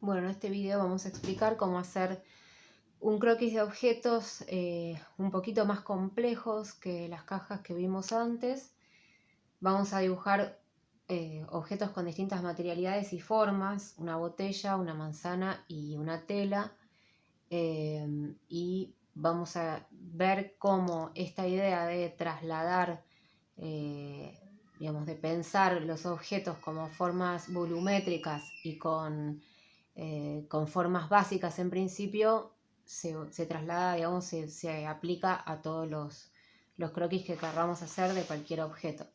Bueno, en este video vamos a explicar cómo hacer un croquis de objetos un poquito más complejos que las cajas que vimos antes. Vamos a dibujar objetos con distintas materialidades y formas, una botella, una manzana y una tela. Y vamos a ver cómo esta idea de trasladar, digamos, de pensar los objetos como formas volumétricas y con formas básicas en principio, se traslada, digamos, se aplica a todos los croquis que queramos hacer de cualquier objeto.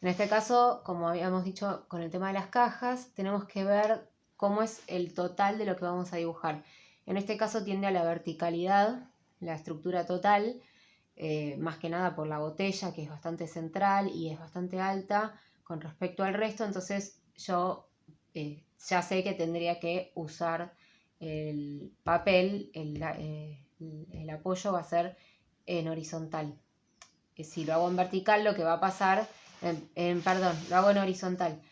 En este caso, como habíamos dicho con el tema de las cajas, tenemos que ver cómo es el total de lo que vamos a dibujar. En este caso tiende a la verticalidad, la estructura total, más que nada por la botella, que es bastante central y es bastante alta con respecto al resto. Entonces yo ya sé que tendría que usar el papel, el apoyo va a ser en horizontal. Si lo hago en vertical, lo que va a pasar, perdón, lo hago en horizontal.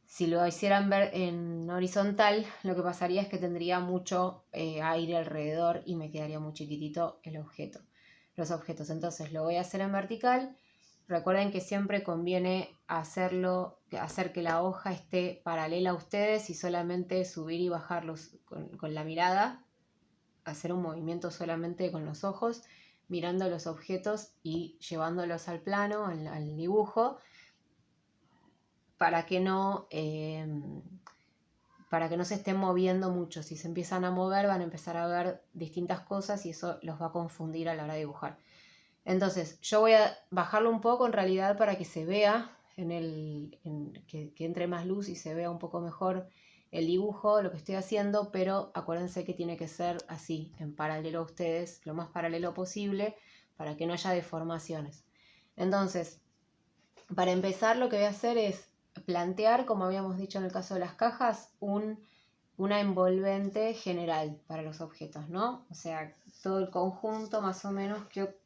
Si lo hiciera en horizontal, lo que pasaría es que tendría mucho aire alrededor y me quedaría muy chiquitito los objetos. Entonces lo voy a hacer en vertical. Recuerden que siempre conviene hacer que la hoja esté paralela a ustedes y solamente subir y bajarlos con la mirada, hacer un movimiento solamente con los ojos, mirando los objetos y llevándolos al plano, al dibujo, para que no se estén moviendo mucho. Si se empiezan a mover, van a empezar a ver distintas cosas y eso los va a confundir a la hora de dibujar. Entonces, yo voy a bajarlo un poco en realidad para que se vea, que entre más luz y se vea un poco mejor el dibujo, lo que estoy haciendo, pero acuérdense que tiene que ser así, en paralelo a ustedes, lo más paralelo posible, para que no haya deformaciones. Entonces, para empezar, lo que voy a hacer es plantear, como habíamos dicho en el caso de las cajas, una envolvente general para los objetos, ¿no? O sea, todo el conjunto más o menos,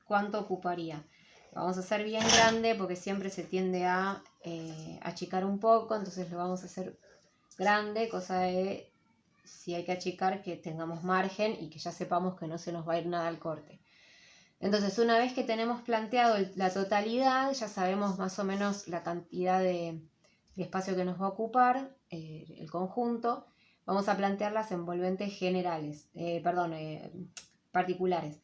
¿cuánto ocuparía? Lo vamos a hacer bien grande porque siempre se tiende a achicar un poco, entonces lo vamos a hacer grande, cosa de, si hay que achicar, que tengamos margen y que ya sepamos que no se nos va a ir nada al corte. Entonces, una vez que tenemos planteado la totalidad, ya sabemos más o menos la cantidad de espacio que nos va a ocupar el conjunto. Vamos a plantear las envolventes particulares.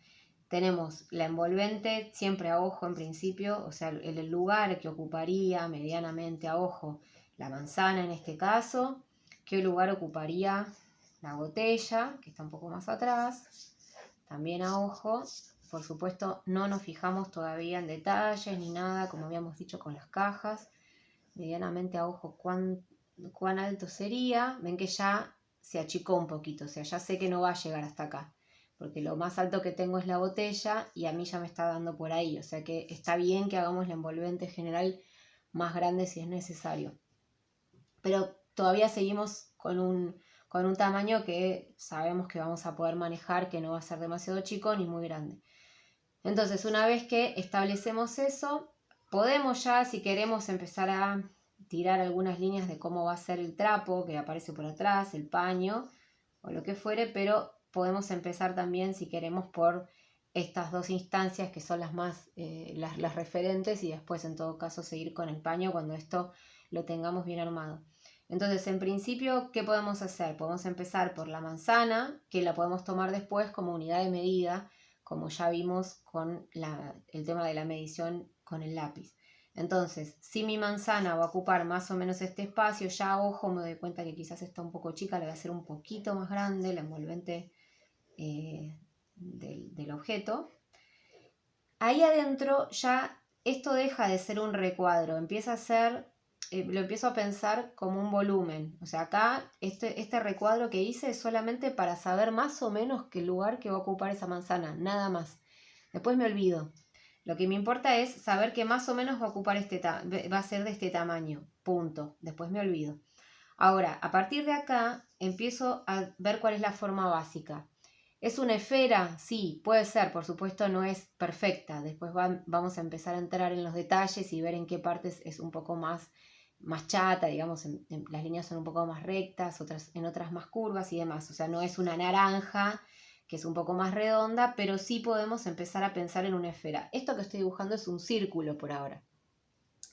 Tenemos la envolvente siempre a ojo en principio, o sea, el lugar que ocuparía medianamente a ojo la manzana en este caso, qué lugar ocuparía la botella, que está un poco más atrás, también a ojo. Por supuesto, no nos fijamos todavía en detalles ni nada, como habíamos dicho con las cajas. Medianamente a ojo cuán alto sería. Ven que ya se achicó un poquito, o sea, ya sé que no va a llegar hasta acá, porque lo más alto que tengo es la botella y a mí ya me está dando por ahí, o sea que está bien que hagamos la envolvente general más grande si es necesario. Pero todavía seguimos con un tamaño que sabemos que vamos a poder manejar, que no va a ser demasiado chico ni muy grande. Entonces, una vez que establecemos eso, podemos ya, si queremos, empezar a tirar algunas líneas de cómo va a ser el trapo que aparece por atrás, el paño o lo que fuere, pero podemos empezar también, si queremos, por estas dos instancias que son las más las referentes, y después en todo caso seguir con el paño cuando esto lo tengamos bien armado. Entonces, en principio, ¿qué podemos hacer? Podemos empezar por la manzana, que la podemos tomar después como unidad de medida, como ya vimos con el tema de la medición con el lápiz. Entonces, si mi manzana va a ocupar más o menos este espacio, ya a ojo me doy cuenta que quizás está un poco chica, le voy a hacer un poquito más grande la envolvente del objeto. Ahí adentro ya esto deja de ser un recuadro, empieza a ser, lo empiezo a pensar como un volumen. O sea, acá este recuadro que hice es solamente para saber más o menos qué lugar que va a ocupar esa manzana, nada más. Después me olvido. Lo que me importa es saber que más o menos va a ocupar va a ser de este tamaño, punto. Después me olvido. Ahora, a partir de acá, empiezo a ver cuál es la forma básica. ¿Es una esfera? Sí, puede ser, por supuesto no es perfecta. Después vamos a empezar a entrar en los detalles y ver en qué partes es un poco más más chata, digamos, las líneas son un poco más rectas, en otras más curvas y demás. O sea, no es una naranja, que es un poco más redonda, pero sí podemos empezar a pensar en una esfera. Esto que estoy dibujando es un círculo por ahora.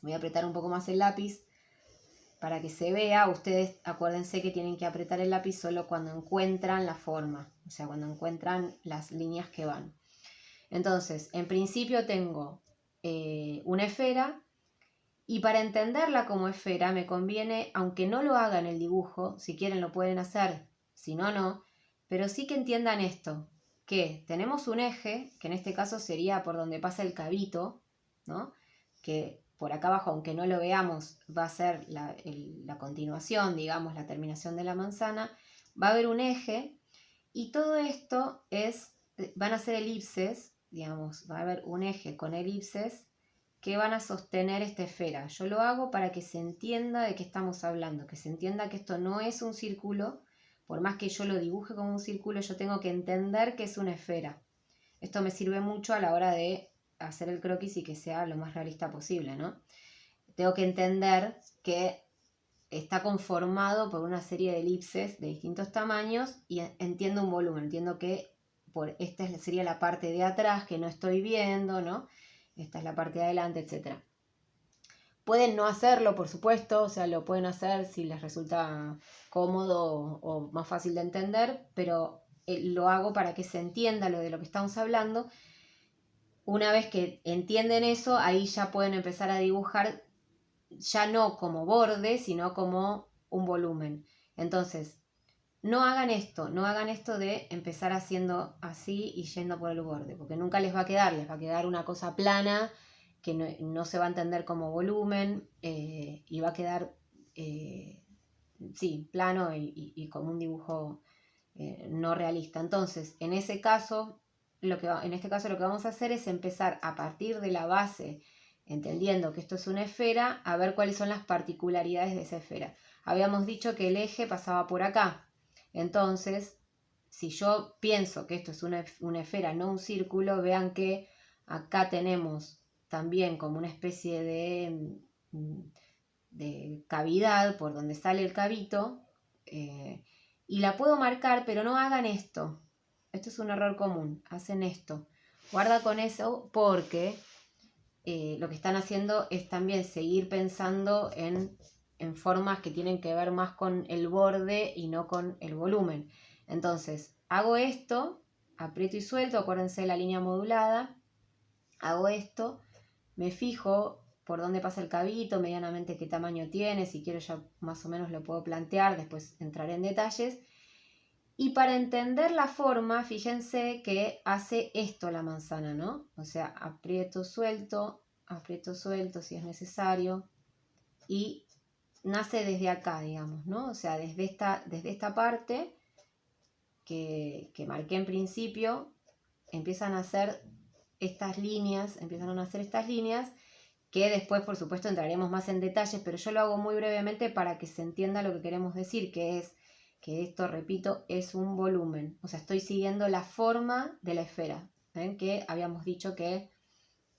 Voy a apretar un poco más el lápiz para que se vea. Ustedes acuérdense que tienen que apretar el lápiz solo cuando encuentran la forma, o sea, cuando encuentran las líneas que van. Entonces, en principio tengo una esfera, y para entenderla como esfera me conviene, aunque no lo hagan el dibujo, si quieren lo pueden hacer, si no, no, pero sí que entiendan esto, que tenemos un eje, que en este caso sería por donde pasa el cabito, ¿no? Que por acá abajo, aunque no lo veamos, va a ser la continuación, digamos, la terminación de la manzana, va a haber un eje, y todo esto van a ser elipses, digamos, va a haber un eje con elipses que van a sostener esta esfera. Yo lo hago para que se entienda de qué estamos hablando, que se entienda que esto no es un círculo, por más que yo lo dibuje como un círculo, yo tengo que entender que es una esfera. Esto me sirve mucho a la hora de hacer el croquis y que sea lo más realista posible, ¿no? Tengo que entender que está conformado por una serie de elipses de distintos tamaños y entiendo un volumen, entiendo que esta sería la parte de atrás que no estoy viendo, ¿no? Esta es la parte de adelante, etc. Pueden no hacerlo, por supuesto, o sea, lo pueden hacer si les resulta cómodo o más fácil de entender, pero lo hago para que se entienda lo de lo que estamos hablando. Una vez que entienden eso, ahí ya pueden empezar a dibujar ya no como borde, sino como un volumen. Entonces, no hagan esto de empezar haciendo así y yendo por el borde, porque nunca les va a quedar una cosa plana que no se va a entender como volumen y va a quedar, sí, plano y como un dibujo no realista. Entonces, en este caso lo que vamos a hacer es empezar a partir de la base, entendiendo que esto es una esfera, a ver cuáles son las particularidades de esa esfera. Habíamos dicho que el eje pasaba por acá. Entonces, si yo pienso que esto es una esfera, no un círculo, vean que acá tenemos también como una especie de cavidad por donde sale el cabito, y la puedo marcar, pero no hagan esto. Esto es un error común, hacen esto. Guarda con eso porque lo que están haciendo es también seguir pensando en formas que tienen que ver más con el borde y no con el volumen. Entonces, hago esto, aprieto y suelto, acuérdense de la línea modulada, hago esto, me fijo por dónde pasa el cabito, medianamente qué tamaño tiene, si quiero ya más o menos lo puedo plantear, después entraré en detalles. Y para entender la forma, fíjense que hace esto la manzana, ¿no? O sea, aprieto, suelto si es necesario, y nace desde acá, digamos, ¿no? O sea, desde esta parte que marqué en principio, empiezan a nacer estas líneas, que después, por supuesto, entraremos más en detalles, pero yo lo hago muy brevemente para que se entienda lo que queremos decir, que es que esto, repito, es un volumen. O sea, estoy siguiendo la forma de la esfera. ¿Ven? Que habíamos dicho que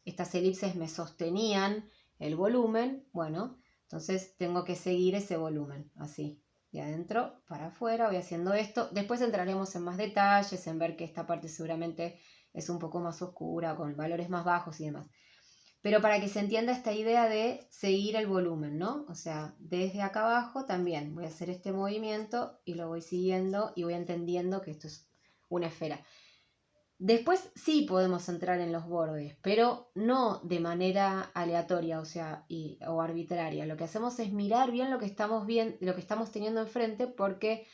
estas elipses me sostenían el volumen. Bueno, entonces tengo que seguir ese volumen, así. De adentro para afuera voy haciendo esto. Después entraremos en más detalles, en ver que esta parte seguramente es un poco más oscura, con valores más bajos y demás. Pero para que se entienda esta idea de seguir el volumen, ¿no? O sea, desde acá abajo también voy a hacer este movimiento y lo voy siguiendo y voy entendiendo que esto es una esfera. Después sí podemos entrar en los bordes, pero no de manera aleatoria, o sea, o arbitraria. Lo que hacemos es mirar bien lo que estamos teniendo enfrente, porque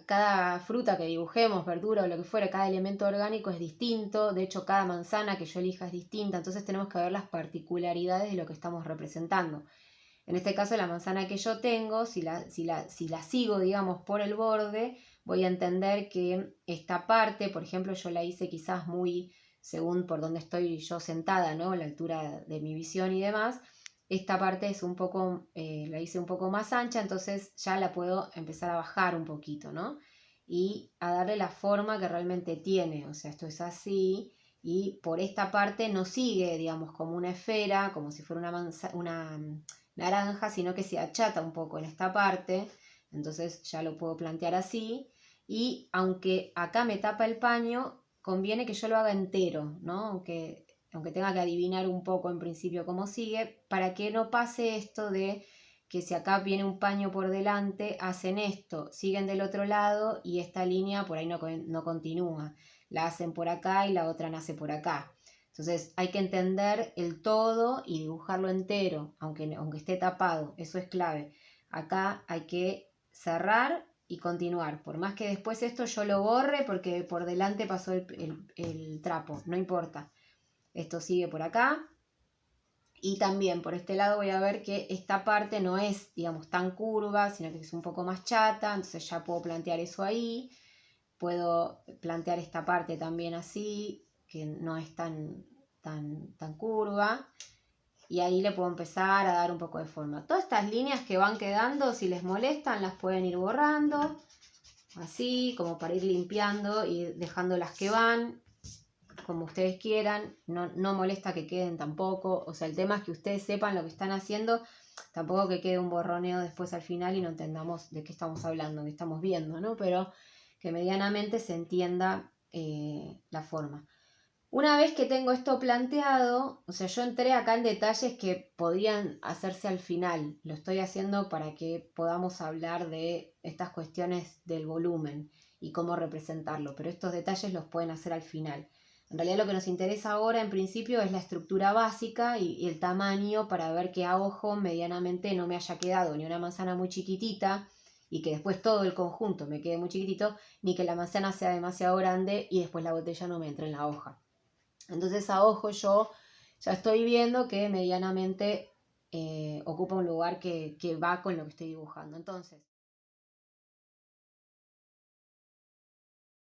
cada fruta que dibujemos, verdura o lo que fuera, cada elemento orgánico es distinto. De hecho, cada manzana que yo elija es distinta, entonces tenemos que ver las particularidades de lo que estamos representando. En este caso, la manzana que yo tengo, si la sigo, digamos, por el borde, voy a entender que esta parte, por ejemplo, yo la hice quizás muy según por donde estoy yo sentada, ¿no? La altura de mi visión y demás. Esta parte es un poco, la hice un poco más ancha, entonces ya la puedo empezar a bajar un poquito, ¿no? Y a darle la forma que realmente tiene. O sea, esto es así, y por esta parte no sigue, digamos, como una esfera, como si fuera una naranja, sino que se achata un poco en esta parte, entonces ya lo puedo plantear así, y aunque acá me tapa el paño, conviene que yo lo haga entero, ¿no? Aunque tenga que adivinar un poco en principio cómo sigue, para que no pase esto de que si acá viene un paño por delante, hacen esto, siguen del otro lado y esta línea por ahí no continúa, la hacen por acá y la otra nace por acá. Entonces hay que entender el todo y dibujarlo entero, aunque esté tapado, eso es clave. Acá hay que cerrar y continuar, por más que después esto yo lo borre porque por delante pasó el trapo, no importa. Esto sigue por acá. Y también por este lado voy a ver que esta parte no es, digamos, tan curva, sino que es un poco más chata, entonces ya puedo plantear eso ahí. Puedo plantear esta parte también así, que no es tan curva. Y ahí le puedo empezar a dar un poco de forma. Todas estas líneas que van quedando, si les molestan, las pueden ir borrando. Así, como para ir limpiando y dejando las que van como ustedes quieran, no molesta que queden tampoco, o sea, el tema es que ustedes sepan lo que están haciendo, tampoco que quede un borroneo después al final y no entendamos de qué estamos hablando, qué estamos viendo, ¿no? Pero que medianamente se entienda la forma. Una vez que tengo esto planteado, o sea, yo entré acá en detalles que podían hacerse al final, lo estoy haciendo para que podamos hablar de estas cuestiones del volumen y cómo representarlo, pero estos detalles los pueden hacer al final. En realidad lo que nos interesa ahora en principio es la estructura básica y el tamaño para ver que a ojo medianamente no me haya quedado ni una manzana muy chiquitita y que después todo el conjunto me quede muy chiquitito, ni que la manzana sea demasiado grande y después la botella no me entre en la hoja. Entonces a ojo yo ya estoy viendo que medianamente ocupa un lugar que va con lo que estoy dibujando. Entonces